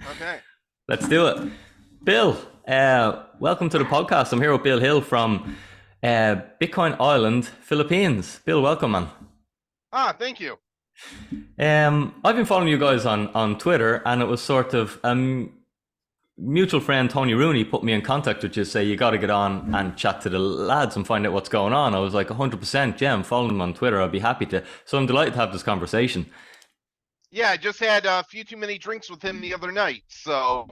Okay. Let's do it. Bill, welcome to the podcast. I'm here with Bill Hill from Bitcoin Island, Philippines. Bill, welcome, man. Thank you. I've been following you guys on Twitter, and it was sort of mutual friend Tony Rooney put me in contact with you, say you got to get on and chat to the lads and find out what's going on. I was like 100%, yeah, I'm following them on Twitter. I'd be happy to. So I'm delighted to have this conversation. Yeah, I just had a few too many drinks with him the other night, so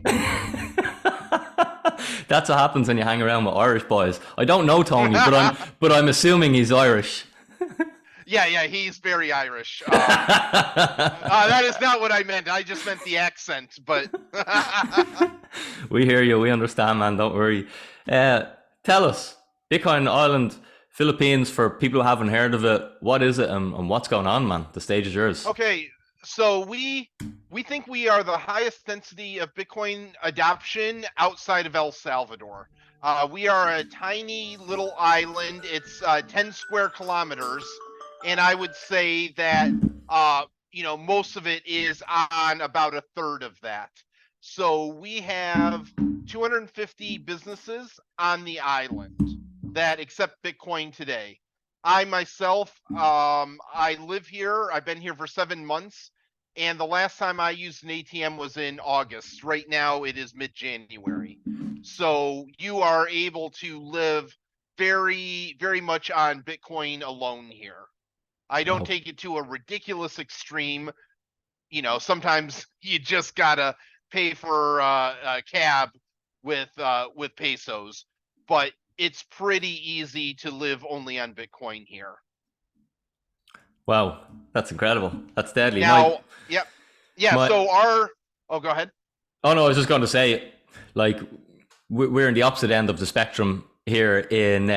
That's what happens when you hang around with Irish boys. I don't know Tony, but I'm assuming he's Irish. yeah, he's very Irish. That is not what I meant. I just meant the accent, but We hear you. We understand, man. Don't worry. Tell us, Bitcoin Island, Philippines, for people who haven't heard of it, what is it and what's going on, man? The stage is yours. okay. So we think we are the highest density of Bitcoin adoption outside of El Salvador. We are a tiny little island. It's 10 square kilometers, and I would say that most of it is on about a third of that. So we have 250 businesses on the island that accept Bitcoin today. I myself, I live here. I've been here for 7 months, and the last time I used an ATM was in August. Right now, it is mid-January. So you are able to live very, very much on Bitcoin alone here. I don't Wow. take it to a ridiculous extreme. Sometimes you just gotta pay for a cab with pesos, but it's pretty easy to live only on Bitcoin here. Wow. That's incredible. That's deadly. Now, yep, yeah. My, So oh, go ahead. oh no, I was just going to say, like, we're in the opposite end of the spectrum here in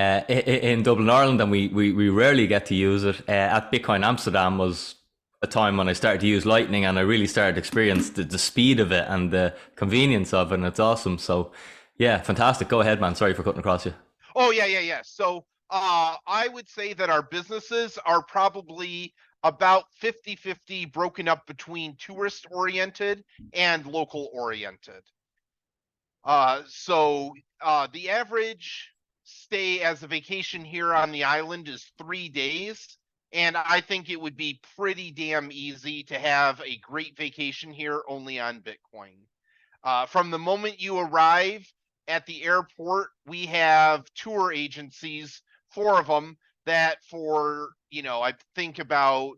Dublin, Ireland, and we rarely get to use it. At Bitcoin Amsterdam was a time when I started to use Lightning, and I really started to experience the speed of it and the convenience of it, and it's awesome. So, yeah, fantastic. Go ahead, man. Sorry for cutting across you. Oh, yeah. So I would say that our businesses are probably about 50-50 broken up between tourist oriented and local oriented. So the average stay as a vacation here on the island is 3 days. And I think it would be pretty damn easy to have a great vacation here only on Bitcoin. From the moment you arrive at the airport, we have tour agencies, 4 of them, that for, I think about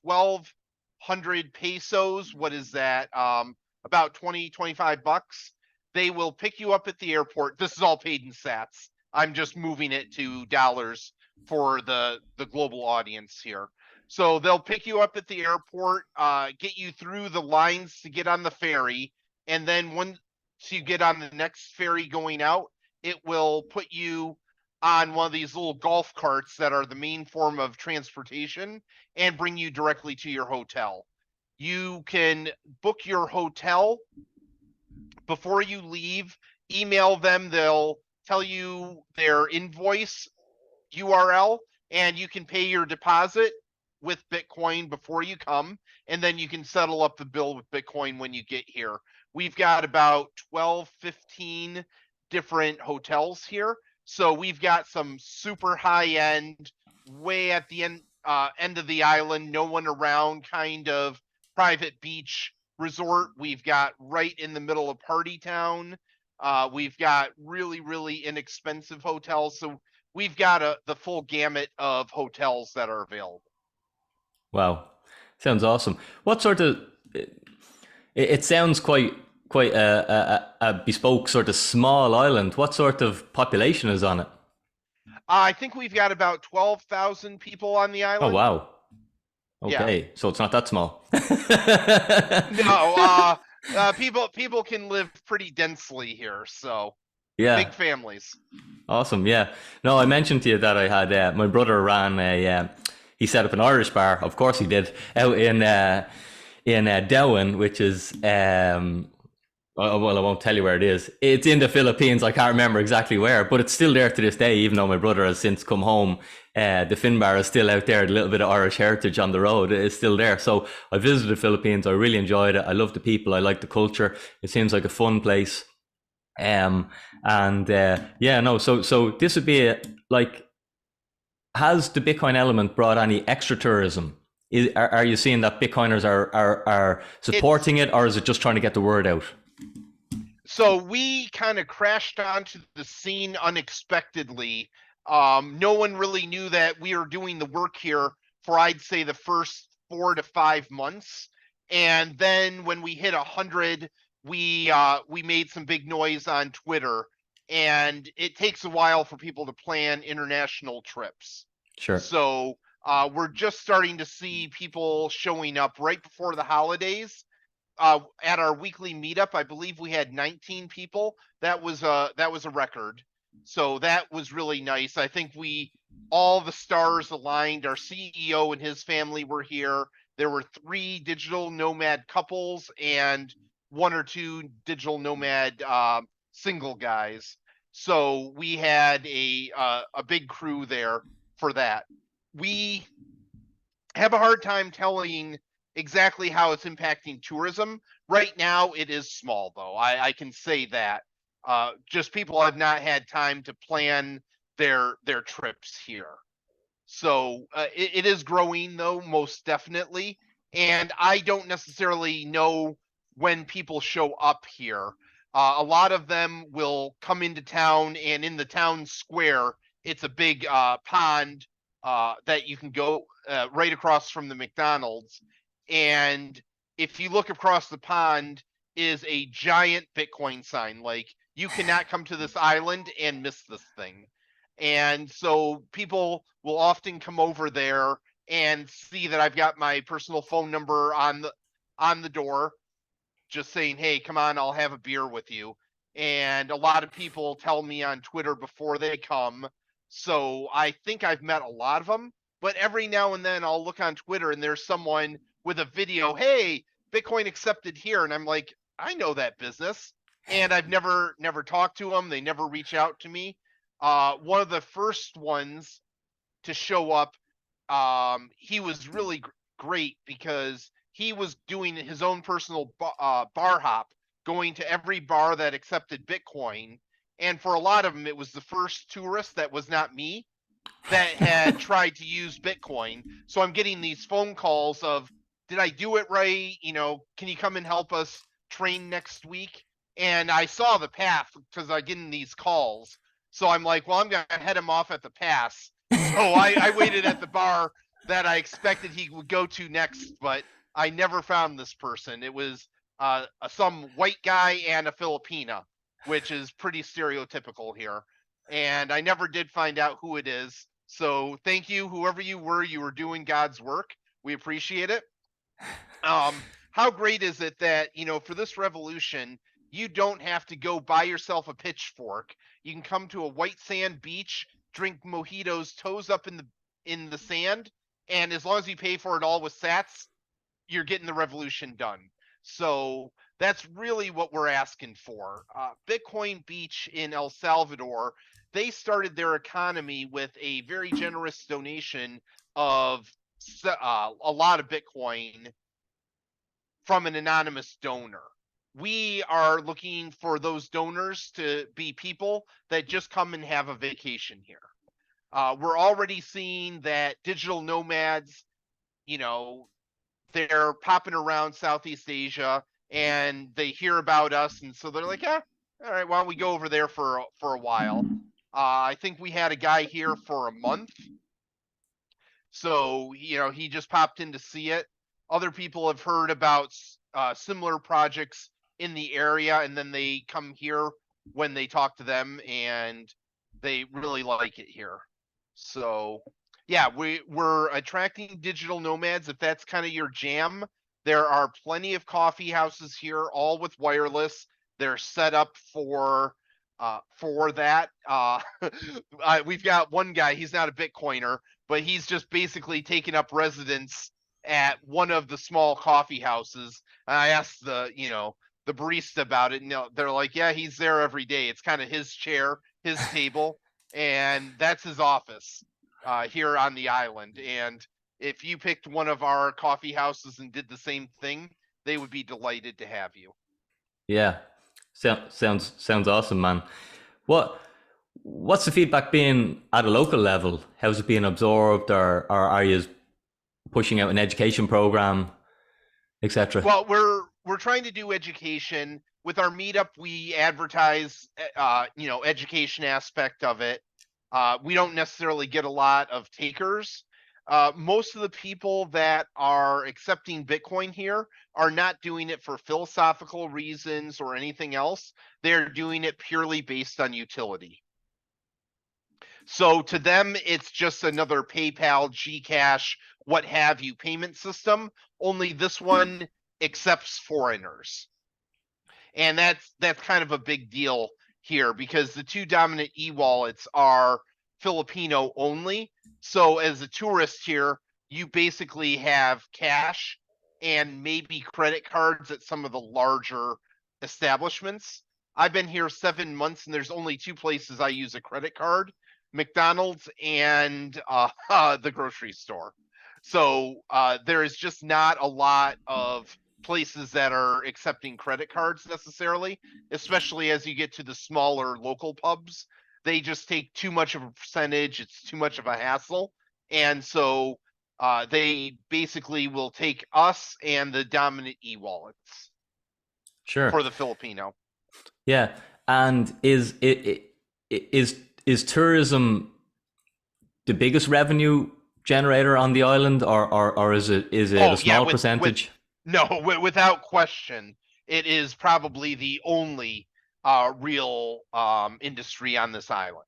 1,200 pesos, what is that? About 20, 25 bucks. They will pick you up at the airport. This is all paid in sats. I'm just moving it to dollars for the global audience here. So they'll pick you up at the airport, get you through the lines to get on the ferry, and then once you get on the next ferry going out, it will put you on one of these little golf carts that are the main form of transportation and bring you directly to your hotel. You can book your hotel before you leave, email them, they'll tell you their invoice URL, and you can pay your deposit with Bitcoin before you come, and then you can settle up the bill with Bitcoin when you get here. We've got about 12, 15 different hotels here. So we've got some super high end, way at the end of the island, no one around kind of private beach resort. We've got right in the middle of Party Town. We've got really, really inexpensive hotels. So we've got the full gamut of hotels that are available. Wow. Sounds awesome. What sort of it sounds quite a bespoke sort of small island. What sort of population is on it? I think we've got about 12,000 people on the Oh island. wow. Yeah. Okay, so it's not that small. No, people can live pretty densely here, so Yeah, big families. awesome. Yeah. No, I mentioned to you that I had my brother ran a he set up an Irish bar. Of course he did out in Dowen, which is well, I won't tell you where it is. It's in the Philippines. I can't remember exactly where, but it's still there to this day, even though my brother has since come home. The Finbar is still out there. A little bit of Irish heritage on the road is still there. So I visited the Philippines. I really enjoyed it. I love the people. I like the culture. It seems like a fun place. And yeah, no. So this would be like, has the Bitcoin element brought any extra tourism? Are you seeing that Bitcoiners are It's supporting it, or is it just trying to get the word out? So we kind of crashed onto the scene unexpectedly. No one really knew that we were doing the work here for, I'd say, the first 4 to 5 months. And then when we hit 100, we made some big noise on Twitter. And it takes a while for people to plan international trips. Sure. So we're just starting to see people showing up right before the holidays. At our weekly meetup, I believe we had 19 people. That was a record. So that was really nice. I think all the stars aligned. Our CEO and his family were here. There were 3 digital nomad couples and 1 or 2 digital nomad single guys. So we had a big crew there for that. We have a hard time telling exactly how it's impacting tourism. Right now, it is small, though. I can say that. Just people have not had time to plan their trips here. So it is growing, though, most definitely. And I don't necessarily know when people show up here. A lot of them will come into town, and in the town square, it's a big pond that you can go right across from the McDonald's. And if you look across the pond, is a giant Bitcoin sign. Like, you cannot come to this island and miss this thing. And so people will often come over there and see that I've got my personal phone number on the door, just saying, hey, come on, I'll have a beer with you. And a lot of people tell me on Twitter before they come. So I think I've met a lot of them, but every now and then I'll look on Twitter and there's someone with a video, hey, Bitcoin accepted here. And I'm like, I know that business. And I've never talked to them. They never reach out to me. One of the first ones to show up, he was really great because he was doing his own personal bar hop, going to every bar that accepted Bitcoin. And for a lot of them, it was the first tourist that was not me that had tried to use Bitcoin. So I'm getting these phone calls of, did I do it right? Can you come and help us train next week? And I saw the path because I get in these calls. So I'm like, well, I'm going to head him off at the pass. So I waited at the bar that I expected he would go to next, but I never found this person. It was some white guy and a Filipina, which is pretty stereotypical here. And I never did find out who it is. So thank you, whoever you were doing God's work. We appreciate it. How great is it that, for this revolution, you don't have to go buy yourself a pitchfork. You can come to a white sand beach, drink mojitos, toes up in the sand, and as long as you pay for it all with sats, you're getting the revolution done. So that's really what we're asking for. Bitcoin Beach in El Salvador, they started their economy with a very generous donation of a lot of Bitcoin from an anonymous donor. We are looking for those donors to be people that just come and have a vacation here. We're already seeing that digital nomads, they're popping around Southeast Asia and they hear about us. And so they're like, yeah, all right, why don't we go over there for a while? I think we had a guy here for a month. So, he just popped in to see it. Other people have heard about similar projects in the area, and then they come here when they talk to them, and they really like it here. So, yeah, we're attracting digital nomads. If that's kind of your jam, there are plenty of coffee houses here, all with wireless. They're set up for that. We've got one guy, he's not a Bitcoiner, but he's just basically taken up residence at one of the small coffee houses. And I asked the barista about it, and they're like, yeah, he's there every day. It's kind of his chair, his table, and that's his office. here on the island. And if you picked one of our coffee houses and did the same thing, they would be delighted to have you. Yeah, sounds awesome, man. What's the feedback been at a local level? How's it being absorbed, or are you pushing out an education program, etc.? Well, we're trying to do education with our meetup. We advertise, education aspect of it. We don't necessarily get a lot of takers. Most of the people that are accepting Bitcoin here are not doing it for philosophical reasons or anything else. They're doing it purely based on utility. So to them, it's just another PayPal, Gcash, what have you payment system, only this one accepts foreigners. And that's kind of a big deal here because the two dominant e-wallets are Filipino only. So as a tourist here, you basically have cash and maybe credit cards at some of the larger establishments. I've been here 7 months and there's only two places I use a credit card, McDonald's and the grocery store. So there is just not a lot of places that are accepting credit cards necessarily, especially as you get to the smaller local pubs. They just take too much of a percentage. It's too much of a hassle. And so they basically will take us and the dominant e-wallets Sure. for the Filipino. Yeah, and is tourism the biggest revenue generator on the island, or is it a small percentage? Without question, it is probably the only real industry on this island.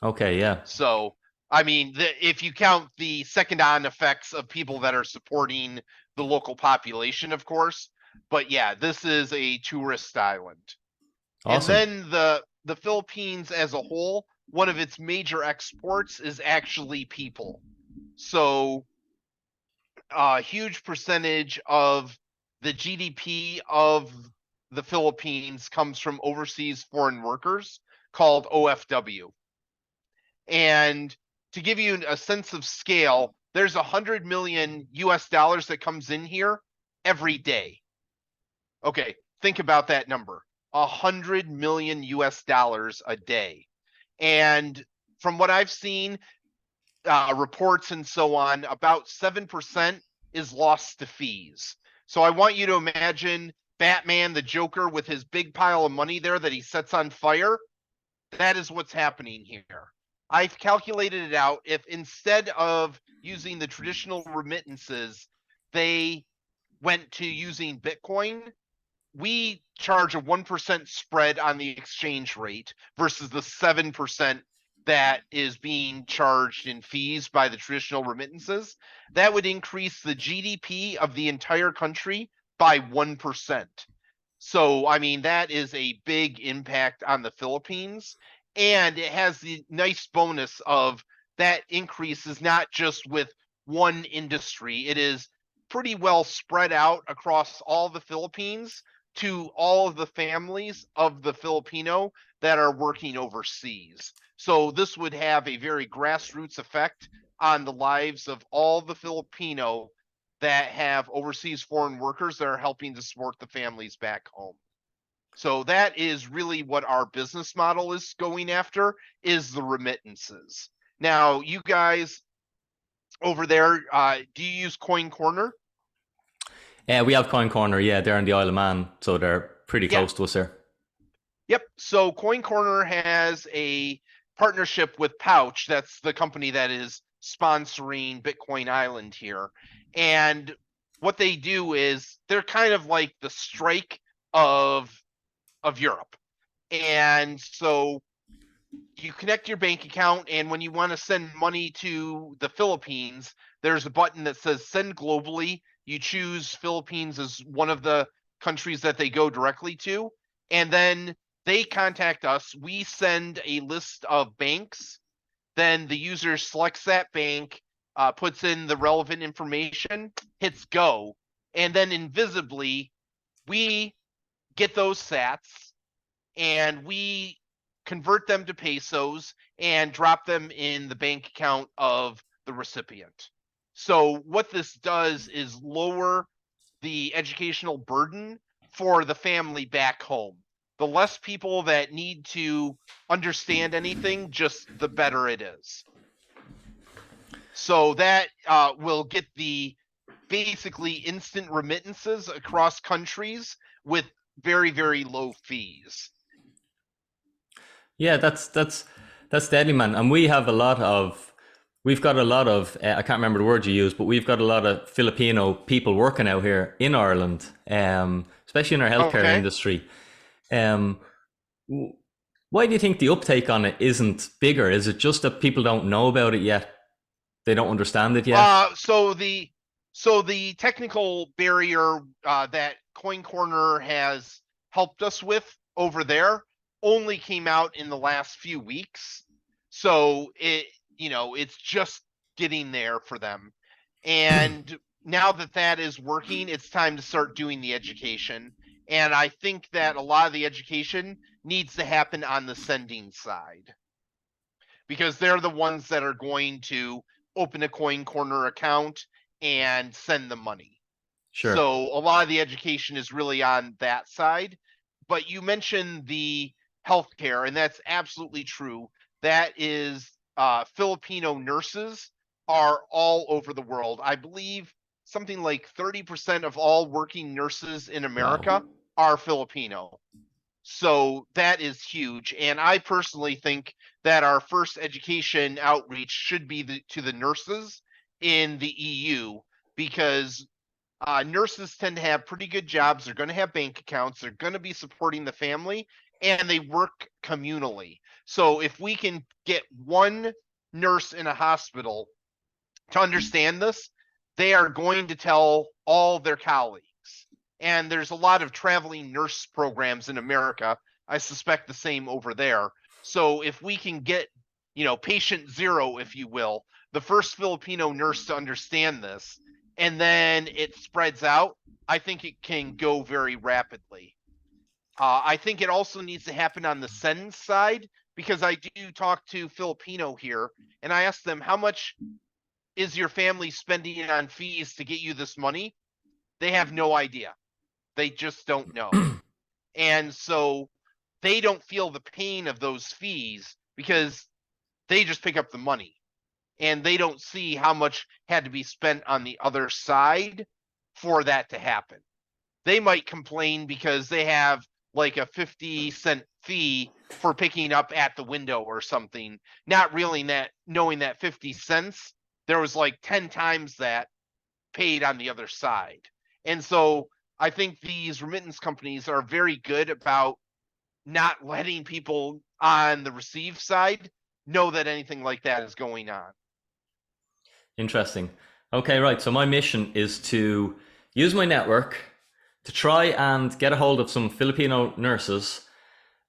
Okay, yeah. So, I mean, if you count the second-on effects of people that are supporting the local population, of course, but yeah, this is a tourist island. Awesome. And then the Philippines as a whole, one of its major exports is actually people. So a huge percentage of the GDP of the Philippines comes from overseas foreign workers called OFW. And to give you a sense of scale, there's 100 million US dollars that comes in here every day. Okay, think about that number. 100 million US dollars a day. And from what I've seen, reports and so on, about 7% is lost to fees. So I want you to imagine Batman, the Joker, with his big pile of money there that he sets on fire. That is what's happening here. I've calculated it out. If instead of using the traditional remittances, they went to using Bitcoin, we charge a 1% spread on the exchange rate versus the 7% that is being charged in fees by the traditional remittances. That would increase the GDP of the entire country by 1%. So, I mean, that is a big impact on the Philippines. And it has the nice bonus of that increase is not just with one industry. It is pretty well spread out across all the Philippines to all of the families of the Filipino that are working overseas. So this would have a very grassroots effect on the lives of all the Filipino that have overseas foreign workers that are helping to support the families back home. So that is really what our business model is going after, is the remittances. Now, you guys over there, do you use Coin Corner? We have Coin Corner, yeah, they're in the Isle of Man, so they're pretty close to us here. Yep. So Coin Corner has a partnership with Pouch. That's the company that is sponsoring Bitcoin Island here. And what they do is they're kind of like the Strike of Europe. And so you connect your bank account, and when you want to send money to the Philippines, there's a button that says send globally. You choose Philippines as one of the countries that they go directly to, and then they contact us. We send a list of banks. Then the user selects that bank, puts in the relevant information, hits go, and then invisibly we get those sats and we convert them to pesos and drop them in the bank account of the recipient. So what this does is lower the educational burden for the family back home. The less people that need to understand anything, just the better it is. So that will get the basically instant remittances across countries with very, very low fees. Yeah, that's deadly, man. And we've got a lot of I can't remember the word you used, but we've got a lot of Filipino people working out here in Ireland, especially in our healthcare Okay. industry. Um, why do you think the uptake on it isn't bigger? Is it just that people don't know about it yet? They don't understand it yet? So the technical barrier that Coin Corner has helped us with over there only came out in the last few weeks. So it's just getting there for them. And now that that is working, it's time to start doing the education. And I think that a lot of the education needs to happen on the sending side, because they're the ones that are going to open a Coin Corner account and send the money. Sure. So a lot of the education is really on that side. But you mentioned the healthcare, and that's absolutely true. That is Filipino nurses are all over the world. I believe something like 30% of all working nurses in Wow. America are Filipino. So that is huge. And I personally think that our first education outreach should be to the nurses in the EU, because nurses tend to have pretty good jobs. They're going to have bank accounts. They're going to be supporting the family, and they work communally. So if we can get one nurse in a hospital to understand this, they are going to tell all their colleagues. And there's a lot of traveling nurse programs in America. I suspect the same over there. So if we can get, patient zero, if you will, the first Filipino nurse to understand this, and then it spreads out, I think it can go very rapidly. I think it also needs to happen on the send side, because I do talk to Filipino here, and I ask them, how much is your family spending on fees to get you this money? They have no idea. They just don't know. And so they don't feel the pain of those fees because they just pick up the money, and they don't see how much had to be spent on the other side for that to happen. They might complain because they have like a 50-cent fee for picking up at the window or something, not really knowing that 50 cents, there was like 10 times that paid on the other side. And so I think these remittance companies are very good about not letting people on the receive side know that anything like that is going on. Interesting. Okay, right. So my mission is to use my network to try and get a hold of some Filipino nurses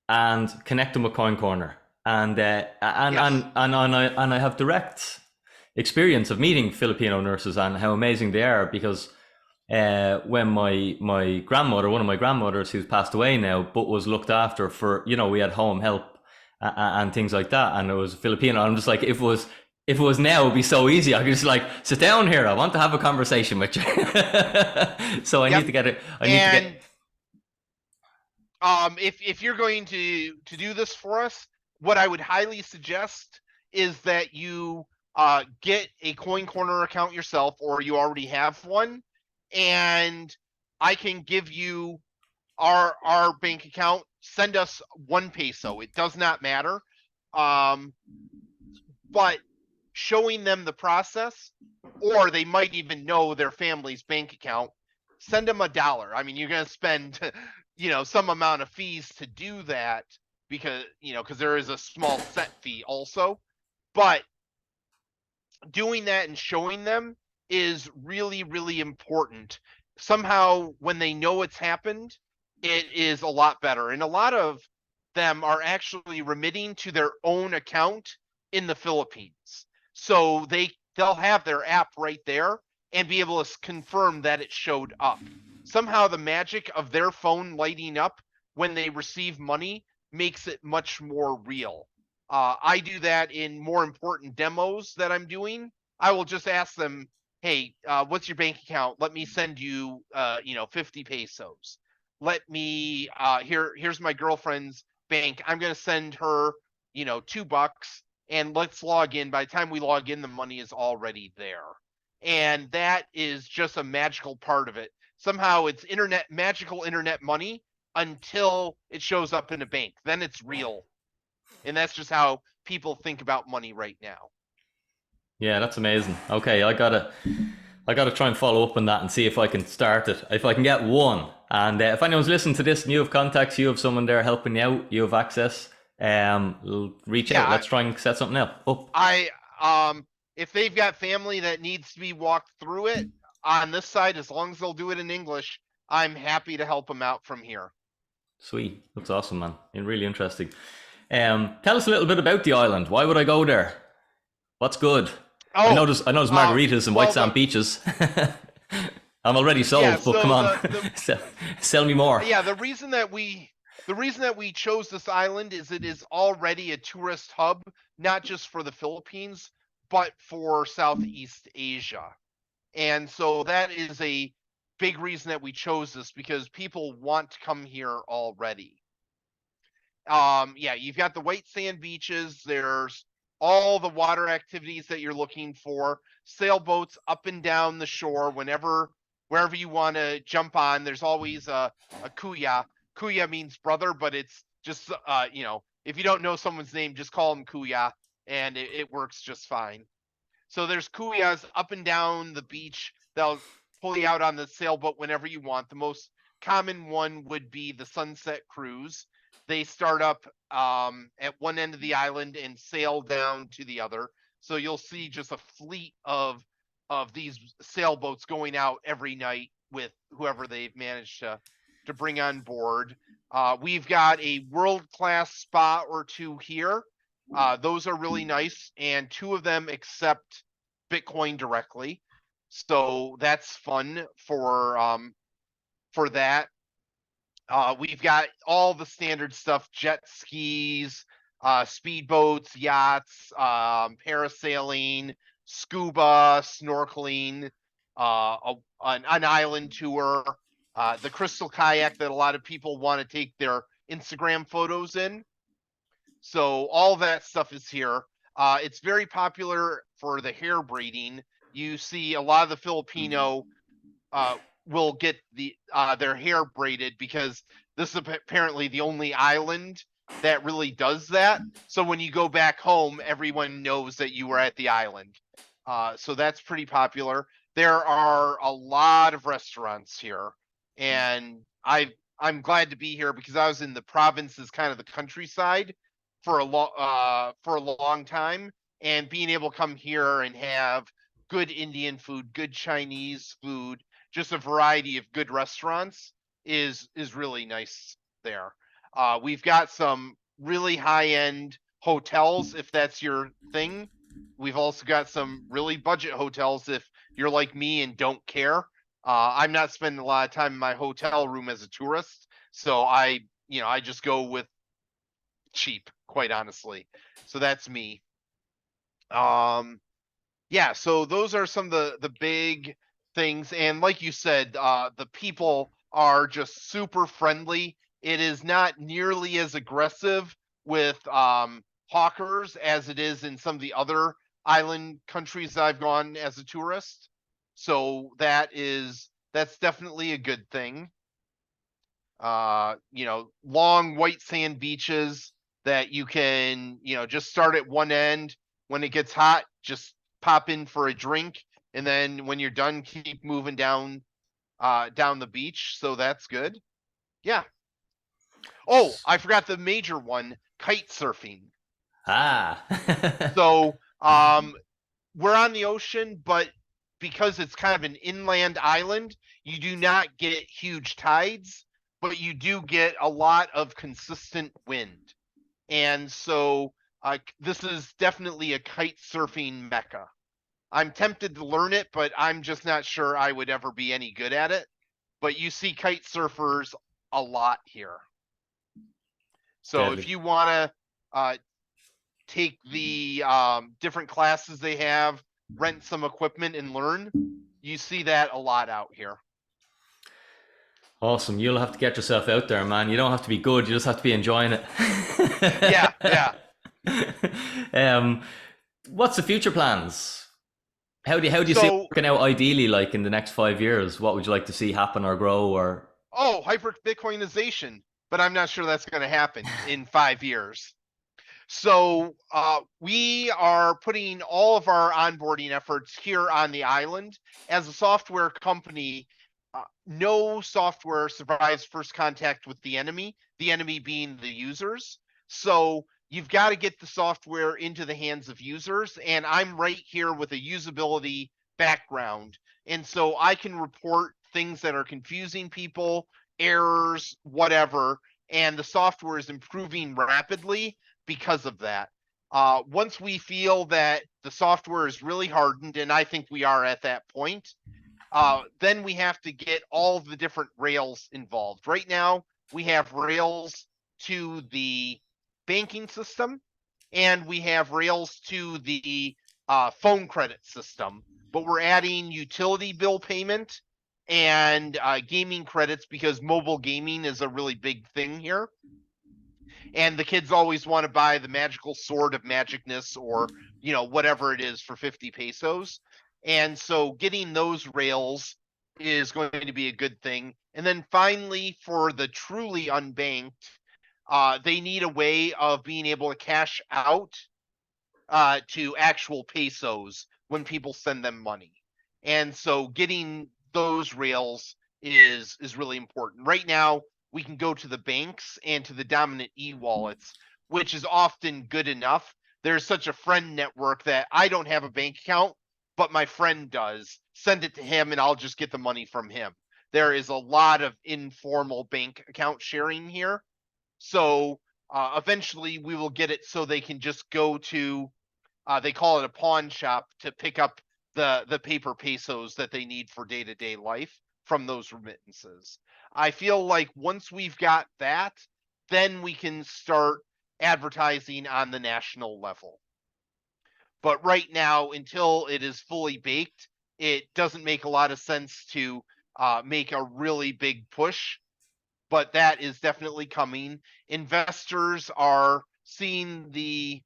and connect them with Coin Corner. Yes. And I have direct experience of meeting Filipino nurses and how amazing they are, because when my grandmother, one of my grandmothers who's passed away now, but was looked after for, we had home help and things like that, and it was Filipino. I'm just like, if it was now, it'd be so easy. I could just like sit down here. I want to have a conversation with you. So I Yep. need to get it. And if you're going to do this for us, what I would highly suggest is that you get a Coin Corner account yourself, or you already have one, and I can give you our bank account. Send us 1 peso. It does not matter. But showing them the process, or they might even know their family's bank account, send them $1. I mean, you're going to spend, some amount of fees to do that, because there is a small set fee also. But doing that and showing them is really, really important. Somehow, when they know it's happened, it is a lot better. And a lot of them are actually remitting to their own account in the Philippines. So they'll have their app right there and be able to confirm that it showed up. Somehow the magic of their phone lighting up when they receive money makes it much more real. I do that in more important demos that I'm doing. I will just ask them, hey, what's your bank account? Let me send you, 50 pesos. Let me, here's my girlfriend's bank. I'm going to send her, $2, and let's log in. By the time we log in, the money is already there. And that is just a magical part of it. Somehow it's magical internet money until it shows up in a bank. Then it's real. And that's just how people think about money right now. Yeah, that's amazing. Okay, I gotta try and follow up on that and see if I can start it. If I can get one, and if anyone's listening to this and you have contacts, you have someone there helping you out, you have access, reach out. Yeah, Let's try and set something up. I if they've got family that needs to be walked through it on this side, as long as they'll do it in English, I'm happy to help them out from here. Sweet, that's awesome, man. And really interesting. Tell us a little bit about the island. Why would I go there? What's good? I Oh, know there's margaritas and white well, sand beaches. I'm already yeah. sold, but come So on, the sell me more. yeah, the reason that we chose this island is it is already a tourist hub, not just for the Philippines, but for Southeast Asia. And so that is a big reason that we chose this, because people want to come here already. Yeah, you've got the white sand beaches. There's all the water activities that you're looking for. Sailboats up and down the shore wherever you want to jump on. There's always a kuya. Kuya means brother, but it's just if you don't know someone's name, just call them kuya, and it works just fine. So there's kuyas up and down the beach. They'll pull you out on the sailboat whenever you want. The most common one would be the sunset cruise. They start up at one end of the island and sail down to the other. So you'll see just a fleet of these sailboats going out every night with whoever they've managed to bring on board. We've got a world-class spa or two here. Those are really nice, and two of them accept Bitcoin directly, so that's fun for that. We've got all the standard stuff: jet skis, speedboats, yachts, parasailing, scuba, snorkeling, an island tour, the crystal kayak that a lot of people want to take their Instagram photos in. So all that stuff is here. It's very popular for the hair braiding. You see a lot of the Filipino will get their hair braided, because this is apparently the only island that really does that. So when you go back home, everyone knows that you were at the island. So that's pretty popular. There are a lot of restaurants here, and I'm glad to be here because I was in the provinces, kind of the countryside, for a long time, and being able to come here and have good Indian food, good Chinese food, just a variety of good restaurants is really nice there. We've got some really high-end hotels if that's your thing. We've also got some really budget hotels if you're like me and don't care. I'm not spending a lot of time in my hotel room as a tourist, so I just go with cheap, quite honestly. So that's me. Yeah, so those are some of the big things, and like you said, the people are just super friendly. It is not nearly as aggressive with hawkers as it is in some of the other island countries I've gone as a tourist. So that's definitely a good thing. Long white sand beaches that you can, just start at one end. When it gets hot, just pop in for a drink, and then when you're done, keep moving down the beach. So that's good. Yeah. Oh, I forgot the major one: kite surfing. Ah. So we're on the ocean, but because it's kind of an inland island, you do not get huge tides, but you do get a lot of consistent wind. And so this is definitely a kite surfing mecca. I'm tempted to learn it, but I'm just not sure I would ever be any good at it. But you see kite surfers a lot here. So if Deadly. you want to take the different classes they have, rent some equipment and learn, you see that a lot out here. Awesome. You'll have to get yourself out there, man. You don't have to be good. You just have to be enjoying it. Yeah, yeah. um, what's the future plans? How do you see it So, working out ideally, like in the next 5 years? What would you like to see happen or grow or oh, hyper Bitcoinization, but I'm not sure that's going to happen in 5 years. So we are putting all of our onboarding efforts here on the island. As a software company, no software survives first contact with the enemy being the users. So you've got to get the software into the hands of users. And I'm right here with a usability background. And so I can report things that are confusing people, errors, whatever. And the software is improving rapidly because of that. Once we feel that the software is really hardened, and I think we are at that point, then we have to get all the different rails involved. Right now, we have rails to the banking system, and we have rails to the phone credit system, but we're adding utility bill payment and gaming credits because mobile gaming is a really big thing here. And the kids always want to buy the magical sword of magicness or whatever it is for 50 pesos. And so getting those rails is going to be a good thing. And then finally, for the truly unbanked, they need a way of being able to cash out to actual pesos when people send them money. And so getting those rails is really important. Right now, we can go to the banks and to the dominant e-wallets, which is often good enough. There's such a friend network that I don't have a bank account, but my friend does. Send it to him and I'll just get the money from him. There is a lot of informal bank account sharing here. So eventually we will get it so they can just go to they call it a pawn shop to pick up the paper pesos that they need for day-to-day life from those remittances. I feel like once we've got that, then we can start advertising on the national level. But right now, until it is fully baked, it doesn't make a lot of sense to make a really big push. But that is definitely coming. Investors are seeing the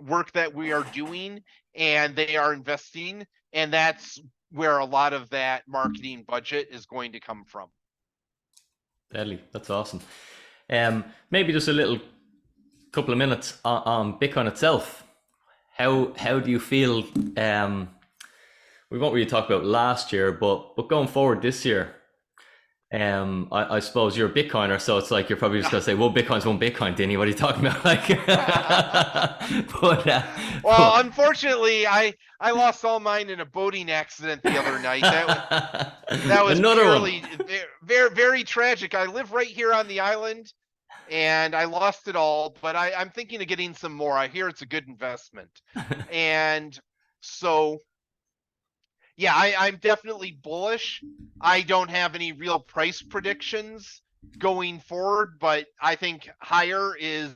work that we are doing and they are investing, and that's where a lot of that marketing budget is going to come from. deadly? That's awesome. Maybe just a little couple of minutes on Bitcoin itself. How do you feel? We won't really talk about last year, but going forward this year. I suppose you're a Bitcoiner, so it's like you're probably just gonna say, "Well, Bitcoin's one Bitcoin, Dinny. What are you talking about?" Like, Well, but unfortunately, I lost all mine in a boating accident the other night. That was another one. purely very very tragic. I live right here on the island, and I lost it all. But I'm thinking of getting some more. I hear it's a good investment, and so yeah, I'm definitely bullish. I don't have any real price predictions going forward, but I think higher is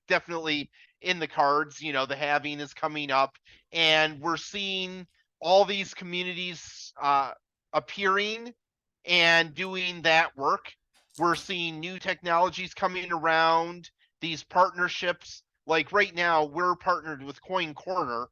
definitely in the cards. The halving is coming up, and we're seeing all these communities appearing and doing that work. We're seeing new technologies coming around, these partnerships. Like right now, we're partnered with Coin Corner,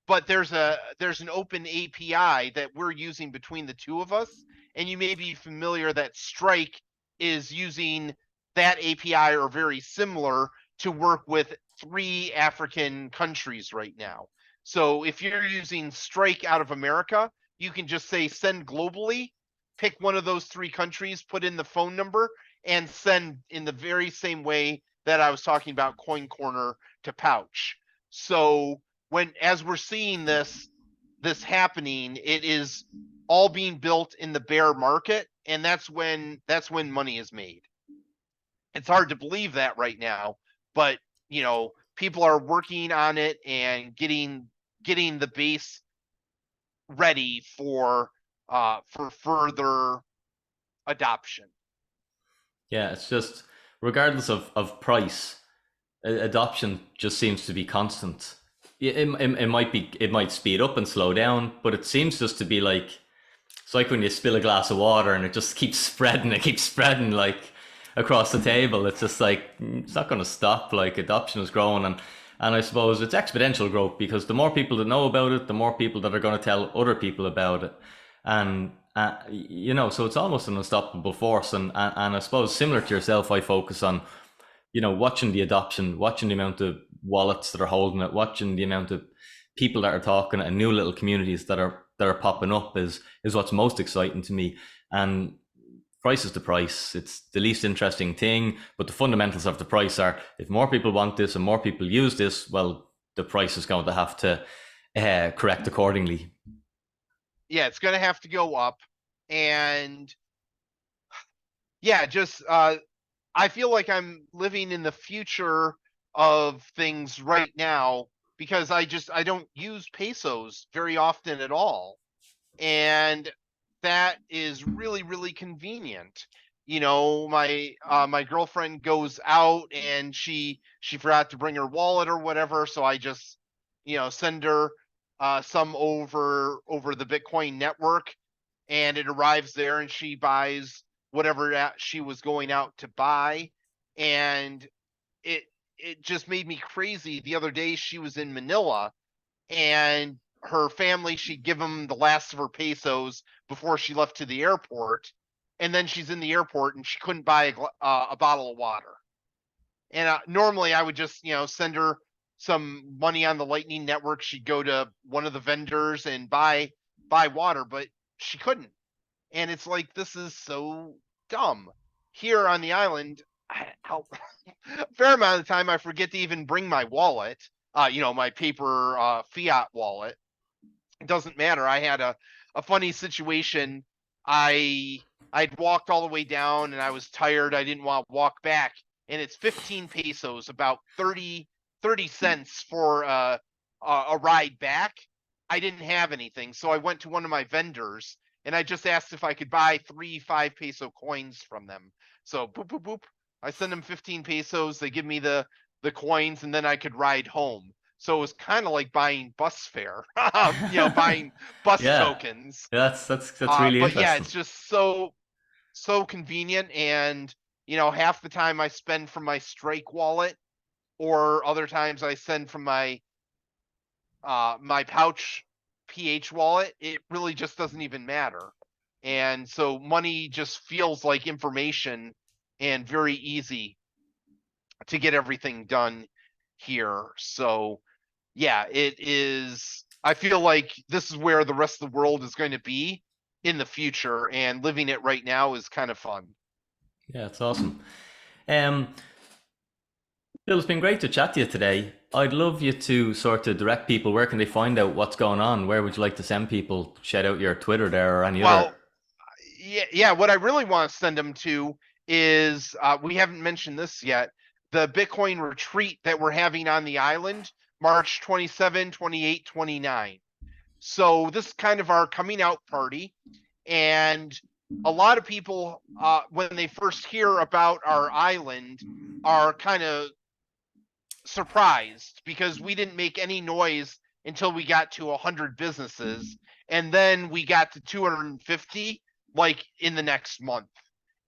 but there's an open API that we're using between the two of us, and you may be familiar that Strike is using that API or very similar to work with 3 African countries right now. So if you're using Strike out of America, you can just say send globally, pick one of those 3 countries, put in the phone number, and send in the very same way that I was talking about Coin Corner to Pouch. So as we're seeing this happening, it is all being built in the bear market, and that's when money is made. It's hard to believe that right now, but people are working on it and getting the base ready for further adoption. Yeah, it's just regardless of price, adoption just seems to be constant. It might speed up and slow down, but it seems just to be like it's like when you spill a glass of water and it just keeps spreading. It keeps spreading like across the table. It's just like it's not going to stop. Like adoption is growing, and I suppose it's exponential growth because the more people that know about it, the more people that are going to tell other people about it, and so it's almost an unstoppable force. And I suppose similar to yourself, I focus on watching the adoption, watching the amount of wallets that are holding it, watching the amount of people that are talking and new little communities that are popping up is what's most exciting to me. And price is the price. It's the least interesting thing, but the fundamentals of the price are if more people want this and more people use this, well, the price is going to have to correct accordingly. Yeah, it's going to have to go up. And yeah, just I feel like I'm living in the future of things right now because I don't use pesos very often at all. And that is really, really convenient. My girlfriend goes out and she forgot to bring her wallet or whatever, so I just send her some over the Bitcoin network, and it arrives there, and she buys whatever that she was going out to buy. And it it just made me crazy. The other day she was in Manila, and her family, she'd give them the last of her pesos before she left to the airport, and then she's in the airport and she couldn't buy a bottle of water. And normally I would just send her some money on the Lightning Network. She'd go to one of the vendors and buy water, but she couldn't. And it's like, this is so dumb. Here on the island, a fair amount of the time I forget to even bring my wallet, my paper fiat wallet. It doesn't matter. I had a funny situation. I'd walked all the way down and I was tired. I didn't want to walk back. And it's 15 pesos, about 30 cents for a ride back. I didn't have anything. So I went to one of my vendors and I just asked if I could buy 3 5 peso coins from them. So boop, boop, boop. I send them 15 pesos. They give me the coins, and then I could ride home. So it was kind of like buying bus fare, buying bus Yeah, tokens. that's really But yeah, interesting. it's just so convenient. And half the time I spend from my Strike wallet, or other times I send from my my Pouch PH wallet. It really just doesn't even matter. And so money just feels like information, and very easy to get everything done here. So yeah, it is. I feel like this is where the rest of the world is going to be in the future, and living it right now is kind of fun. Yeah, it's awesome. Um, Bill, it's been great to chat to you today. I'd love you to sort of direct people. Where can they find out what's going on? Where would you like to send people? Shout out your Twitter there or any other. Well, yeah, what I really want to send them to is we haven't mentioned this yet, the Bitcoin retreat that we're having on the island, March 27, 28, 29. So this is kind of our coming out party. And a lot of people, when they first hear about our island, are kind of surprised because we didn't make any noise until we got to 100 businesses, and then we got to 250 like in the next month.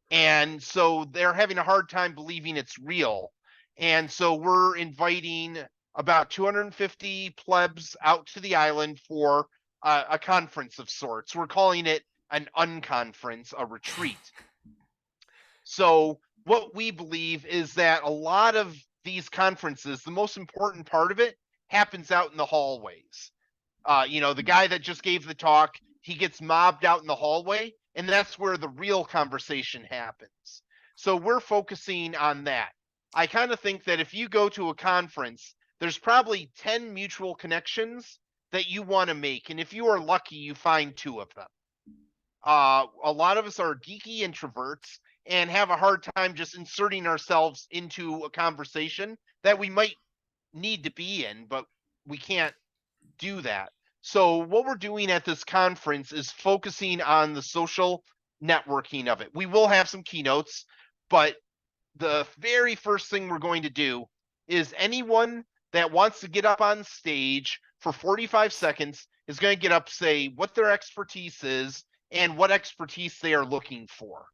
And so they're having a hard time believing it's real. And so we're inviting about 250 plebs out to the island for a conference of sorts. We're calling it an unconference, a retreat. So what we believe is that a lot of these conferences, the most important part of it happens out in the hallways. The guy that just gave the talk, he gets mobbed out in the hallway, and that's where the real conversation happens. So we're focusing on that. I kind of think that if you go to a conference, there's probably 10 mutual connections that you want to make. And if you are lucky, you find 2 of them. A lot of us are geeky introverts and have a hard time just inserting ourselves into a conversation that we might need to be in, but we can't do that. So what we're doing at this conference is focusing on the social networking of it. We will have some keynotes, but the very first thing we're going to do is anyone that wants to get up on stage for 45 seconds is going to get up, say what their expertise is and what expertise they are looking for.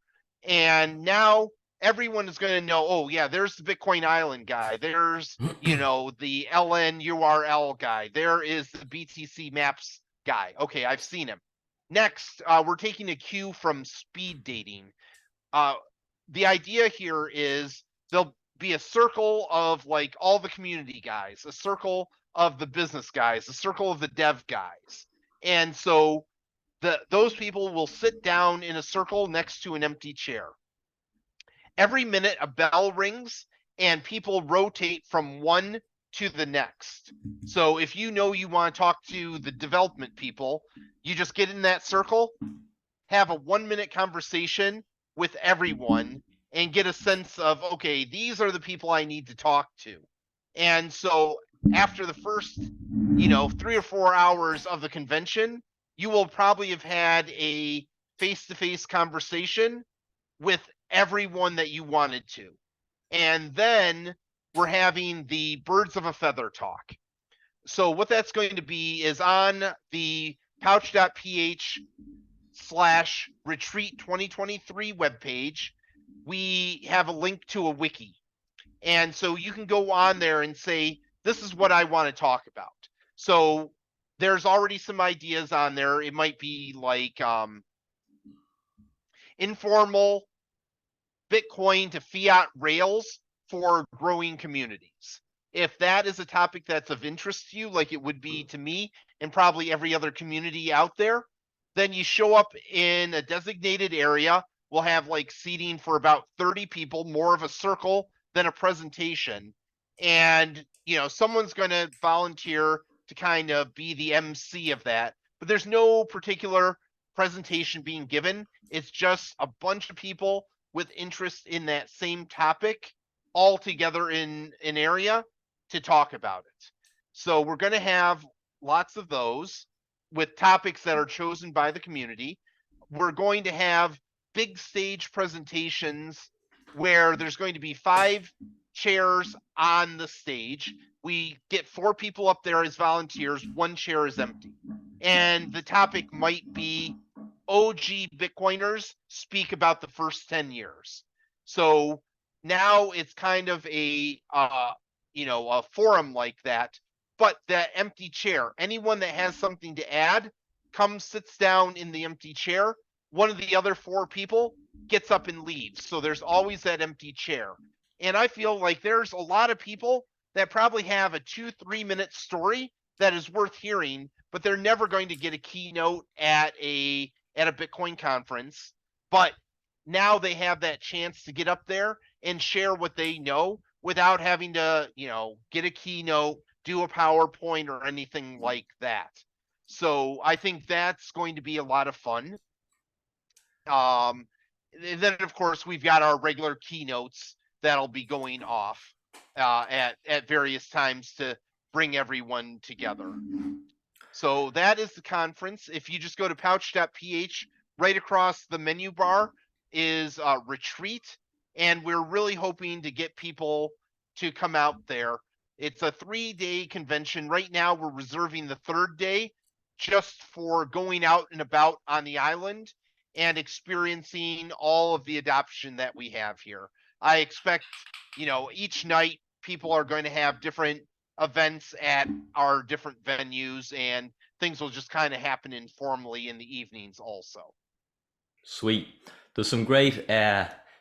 And now everyone is going to know, oh yeah, there's the Bitcoin Island guy. There's, the LNURL guy. There is the BTC Maps guy. Okay, I've seen him. Next, we're taking a cue from speed dating. The idea here is there'll be a circle of like all the community guys, a circle of the business guys, a circle of the dev guys. And so those people will sit down in a circle next to an empty chair. Every minute a bell rings and people rotate from one to the next. So if you want to talk to the development people, you just get in that circle, have a 1-minute conversation with everyone and get a sense of, okay, these are the people I need to talk to. And so after the first, 3 or 4 hours of the convention, you will probably have had a face-to-face conversation with everyone that you wanted to. And then we're having the birds of a feather talk. So what that's going to be is on the pouch.ph/retreat 2023 webpage, we have a link to a wiki. And so you can go on there and say, this is what I want to talk about. So there's already some ideas on there. It might be like informal Bitcoin to fiat rails for growing communities. If that is a topic that's of interest to you, like it would be to me and probably every other community out there, then you show up in a designated area. We'll have like seating for about 30 people, more of a circle than a presentation. And, someone's going to volunteer to kind of be the MC of that. But there's no particular presentation being given. It's just a bunch of people with interest in that same topic all together in an area to talk about it. So we're going to have lots of those with topics that are chosen by the community. We're going to have big stage presentations where there's going to be 5 chairs on the stage. We get 4 people up there as volunteers, 1 chair is empty. And the topic might be OG Bitcoiners speak about the first 10 years. So now it's kind of a forum like that, but that empty chair, anyone that has something to add comes, sits down in the empty chair. One of the other 4 people gets up and leaves. So there's always that empty chair. And I feel like there's a lot of people that probably have a 2-3 minute story that is worth hearing, but they're never going to get a keynote at a Bitcoin conference. But now they have that chance to get up there and share what they know without having to, get a keynote, do a PowerPoint or anything like that. So I think that's going to be a lot of fun. And then of course we've got our regular keynotes that'll be going off at various times to bring everyone together. So that is the conference. If you just go to pouch.ph, right across the menu bar is retreat. And we're really hoping to get people to come out there. It's a 3-day convention. Right now, we're reserving the 3rd day just for going out and about on the island and experiencing all of the adoption that we have here. I expect, each night people are going to have different events at our different venues, and things will just kind of happen informally in the evenings also. Sweet. There's some great,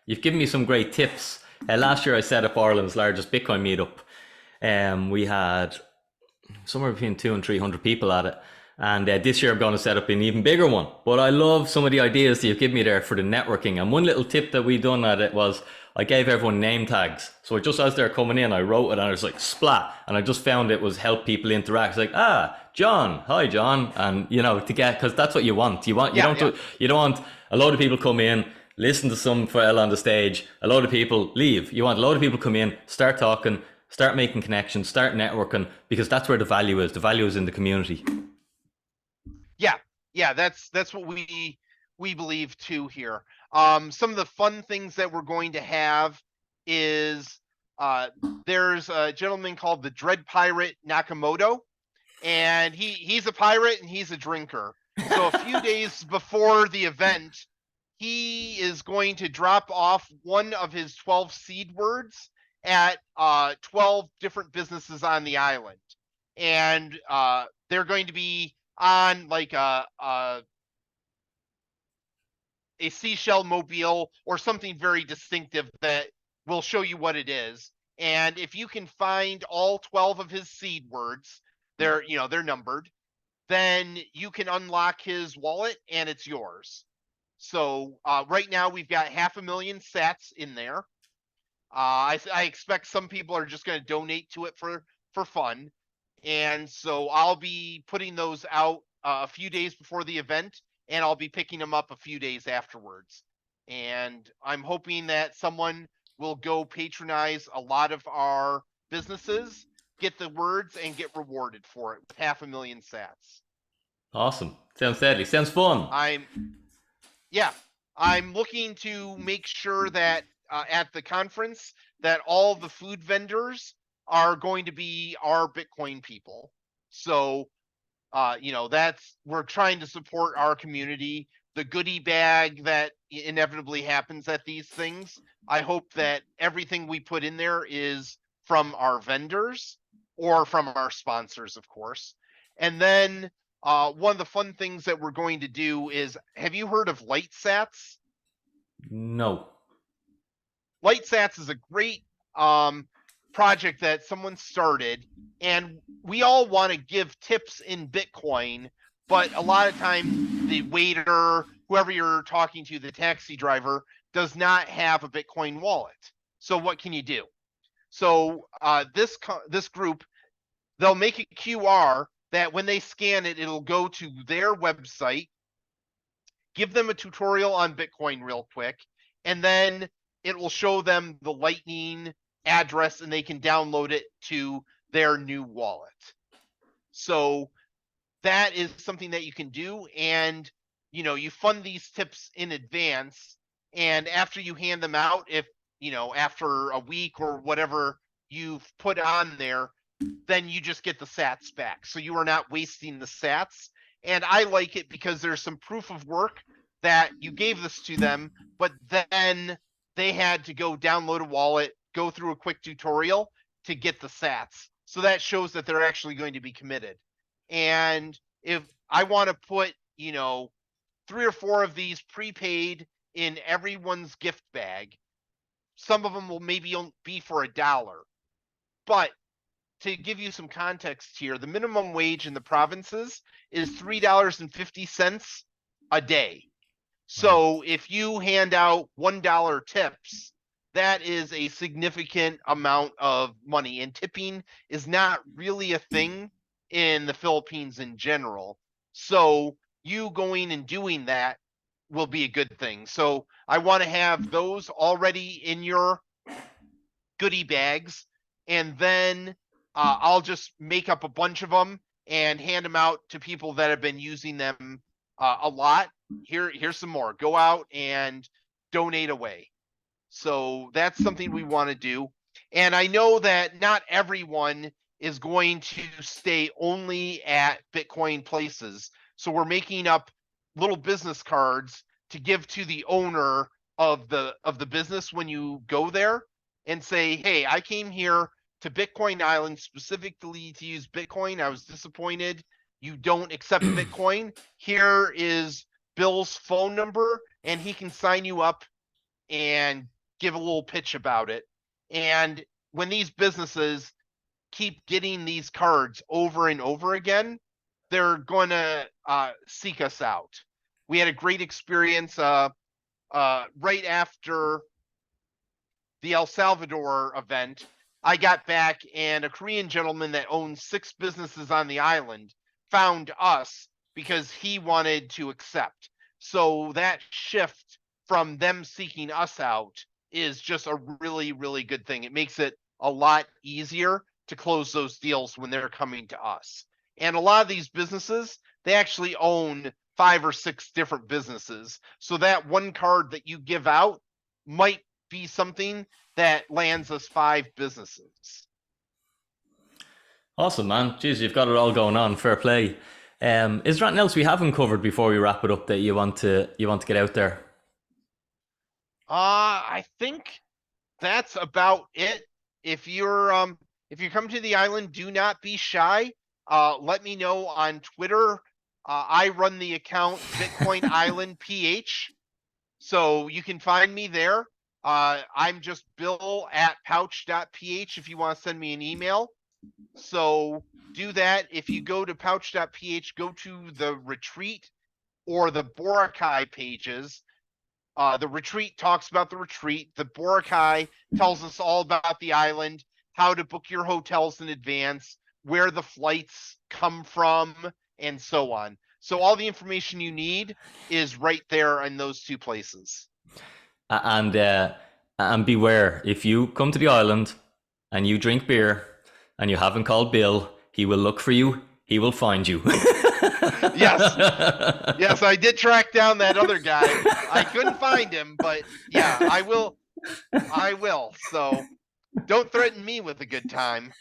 you've given me some great tips. Last year I set up Ireland's largest Bitcoin meetup. We had somewhere between 200 and 300 people at it. And this year I'm going to set up an even bigger one. But I love some of the ideas that you've given me there for the networking. And one little tip that we done at it was I gave everyone name tags. So just as they're coming in, I wrote it and I was like, splat. And I just found it was help people interact. It's like, John, hi John. And to get, because that's what you want. You don't want a load of people come in, listen to some fella on the stage, a load of people leave. You want a load of people come in, start talking, start making connections, start networking, because that's where the value is. The value is in the community. Yeah, that's what we believe too here. Some of the fun things that we're going to have is there's a gentleman called the Dread Pirate Nakamoto, and he's a pirate and he's a drinker. So a few days before the event, he is going to drop off one of his 12 seed words at 12 different businesses on the island. And they're going to be on like a seashell mobile or something very distinctive that will show you what it is. And if you can find all 12 of his seed words, they're numbered, then you can unlock his wallet and it's yours. So right now we've got 500,000 sats in there. I expect some people are just going to donate to it for fun. And so I'll be putting those out a few days before the event, and I'll be picking them up a few days afterwards. And I'm hoping that someone will go patronize a lot of our businesses, get the words, and get rewarded for it with 500,000 sats. Awesome. Sounds deadly. Sounds fun. I'm looking to make sure that at the conference that all the food vendors are going to be our Bitcoin people. So, we're trying to support our community. The goodie bag that inevitably happens at these things, I hope that everything we put in there is from our vendors or from our sponsors, of course. And then one of the fun things that we're going to do is, have you heard of LightSats? No. LightSats is a great project that someone started, and we all want to give tips in Bitcoin, but a lot of times the waiter, whoever you're talking to, the taxi driver, does not have a Bitcoin wallet. So what can you do? So this group, they'll make a QR that when they scan it, it'll go to their website, give them a tutorial on Bitcoin real quick, and then it will show them the Lightning address and they can download it to their new wallet. So that is something that you can do. And, you fund these tips in advance. And after you hand them out, if, after a week or whatever you've put on there, then you just get the sats back. So you are not wasting the sats. And I like it because there's some proof of work that you gave this to them, but then they had to go download a wallet, go through a quick tutorial to get the sats. So that shows that they're actually going to be committed. And if I want to put, 3 or 4 of these prepaid in everyone's gift bag, some of them will maybe be for $1. But to give you some context here, the minimum wage in the provinces is $3.50 a day. So if you hand out $1 tips, that is a significant amount of money. And tipping is not really a thing in the Philippines in general. So you going and doing that will be a good thing. So I want to have those already in your goodie bags, and then I'll just make up a bunch of them and hand them out to people that have been using them a lot. Here's some more. Go out and donate away. So that's something we want to do. And I know that not everyone is going to stay only at Bitcoin places. So we're making up little business cards to give to the owner of the business when you go there and say, hey, I came here to Bitcoin Island specifically to use Bitcoin. I was disappointed you don't accept Bitcoin. Here is Bill's phone number, and he can sign you up and give a little pitch about it. And when these businesses keep getting these cards over and over again, they're going to seek us out. We had a great experience right after the El Salvador event. I got back, and a Korean gentleman that owns 6 businesses on the island found us because he wanted to accept. So that shift from them seeking us out is just a really, really good thing. It makes it a lot easier to close those deals when they're coming to us. And a lot of these businesses, they actually own 5 or 6 different businesses. So that one card that you give out might be something that lands us 5 businesses. Awesome, man. Jeez, you've got it all going on. Fair play. Is there anything else we haven't covered before we wrap it up that you want to get out there? I think that's about it. If you come to the island, do not be shy. Let me know on Twitter. I run the account Bitcoin Island PH, so you can find me there. I'm just Bill at pouch.ph if you want to send me an email. So do that. If you go to pouch.ph, go to the retreat or the Boracay pages. The retreat talks about the retreat. The Boracay tells us all about the island, how to book your hotels in advance, where the flights come from, and so on. So all the information you need is right there in those 2 places. And beware, if you come to the island and you drink beer and you haven't called Bill, he will look for you. He will find you. Yes, I did track down that other guy. I couldn't find him, but yeah, I will. So don't threaten me with a good time.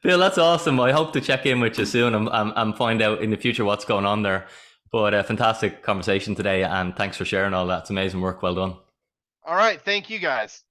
Bill, that's awesome. I hope to check in with you soon and find out in the future what's going on there. But a fantastic conversation today, and thanks for sharing all that. It's amazing work. Well done. All right, thank you guys.